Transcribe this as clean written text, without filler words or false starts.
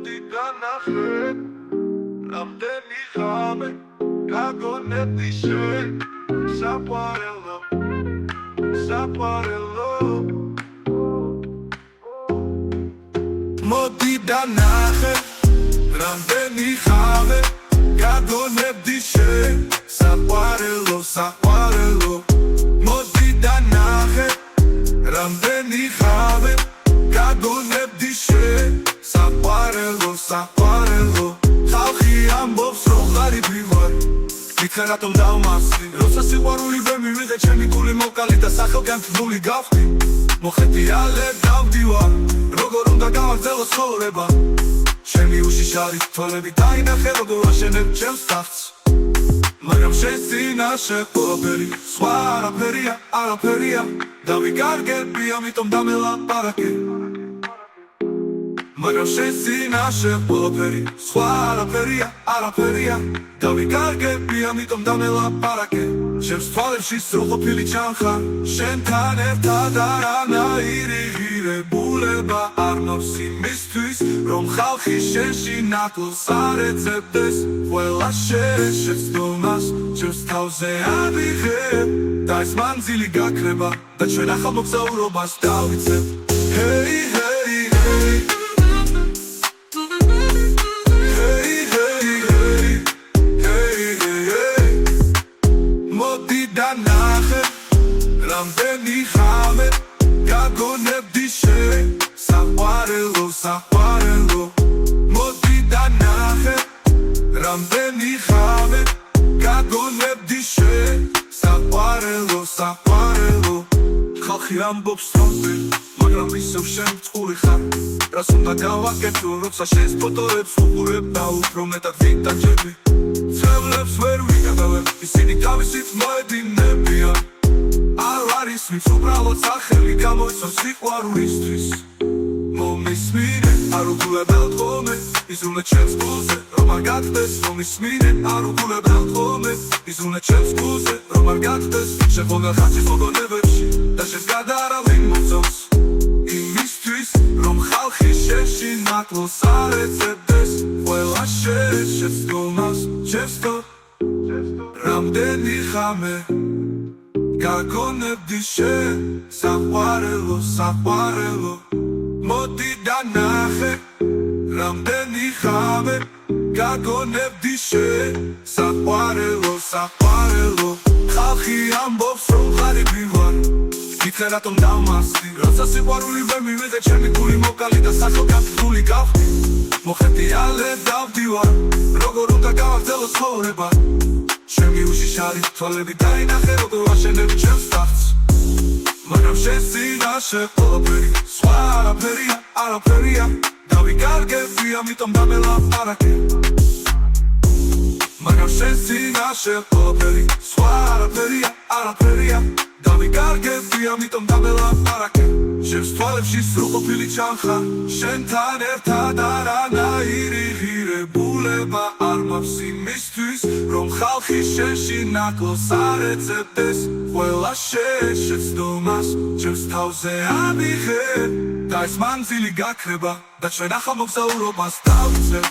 მოდი განახე რამდენი ხამე გაგონებდი შენ საყვარელო მოდი განახე რამდენი ხამე გაგონებდი შენ საყვარელო მოდი განახე რამდენი ხამე გაგონებდი შენ საყვარელო ხალხი ამბობს რომ ღარიბი ვარ მითხრა რატომ დავმარსდი როცა სიყვარული ვერ მივიღე ჩემი გული მოკალი და სახელგან თბული გავხდი მოხეტიალე დავდივარ როგორ უნდა გავაგრძელო ცხოვრება ჩემი უშიშარი თვალები დაინახე როგორ აშენებ ჩემს ტახტს მაგრამ შენ წინაშე ყველაფერი სხვა არაფერია დავიკარგები ამიტომ დამელაპარაკე მაგრამ შენ წინაშე ყველაფერი სხვა არაფერია დავიკარგები ამიტომ დამელაპარაკე ჩემს თვალებში სრულყოფილი ჩანხარ შენთან ერთად არანაირი ღირებულება არ მავს იმისთვის რომ ხალხი შენში ნაკლს არ ეძებდეს ყველა შეცდომას ჩემს თავზე ავიღებ და ეს მანძილი გაქრება და ჩვენ ახალ მოგზაურობას დავიწყებ რამდენი ხამე გაგონებდი შენ საყვარელო მოდი დანახე რამდენი ხამე გაგონებდი შენ საყვარელო ხალხი ამბობს რომ მაგრამ ისევ შენ წყური ხარ რას უნდა გავაკეთო როცა შენს ფოტოებს უყურებ და უფრო მეტად ვიტანჯები ცევლებს ვერ ვიგებებ ისინი თავისით მოედინებიან არ არის ვინც უბრალოდ სახელი გამოიცავს სიყვარულისთვის მომისმინე არ უგულებელთ ხოლმე იზრუნე ჩემს გულზე რომ არ გახდეს მომისმინე არ უგულებელთ ხოლმე იზრუნე ჩემს გულზე რომ არ გახდეს შეფოგა ხაჭის მოგონებებში და შენს გადარავინ მოგწონს იმისთვის რომ ხალხი შენში ნაკლს არ ეძებდეს ყველა შეცდომას ჩემსო რამდენი ხამე გაგონებდი შენ საყვარელო მოდი დანახე რამდენი ხამე გაგონებდი შენ საყვარელო ხალხი ამბობს რომ ღარიბი ვარ მითხრა რატომ დავმარსდი როცა სიყვარული ვერ მივიღე ჩემი გული მოკალი და სახელგან თბული გავხდი მოხეტიალე დავდივარ როგორ უნდა გავაგრძელო ცხოვრება ჩემი უშიშარი თვალები დაინახე როგორ აშენებ ჩემს ტახტს მაგრამ შენ წინაშე ყველაფერი სხვა არაფერია დავიკარგები ამიტომ დამელაპარაკე მაგრამ შენ წინაშე ყველაფერი სხვა არაფერია დავიკარგები ამიტომ დამელაპარაკე ჩემს თვალებში სრულყოფილი ჩანხარ შენთან ერთად არანაირი ღირებულება არ მავს იმისთვის რომ ხალხი შენში ნაკლს არ ეძებდეს ყველა შეცდომას ჩემს თავზე ავიღებ და ეს მანძილი გაქრება და ჩვენ ახალ მოგზაურობას დავიწყებ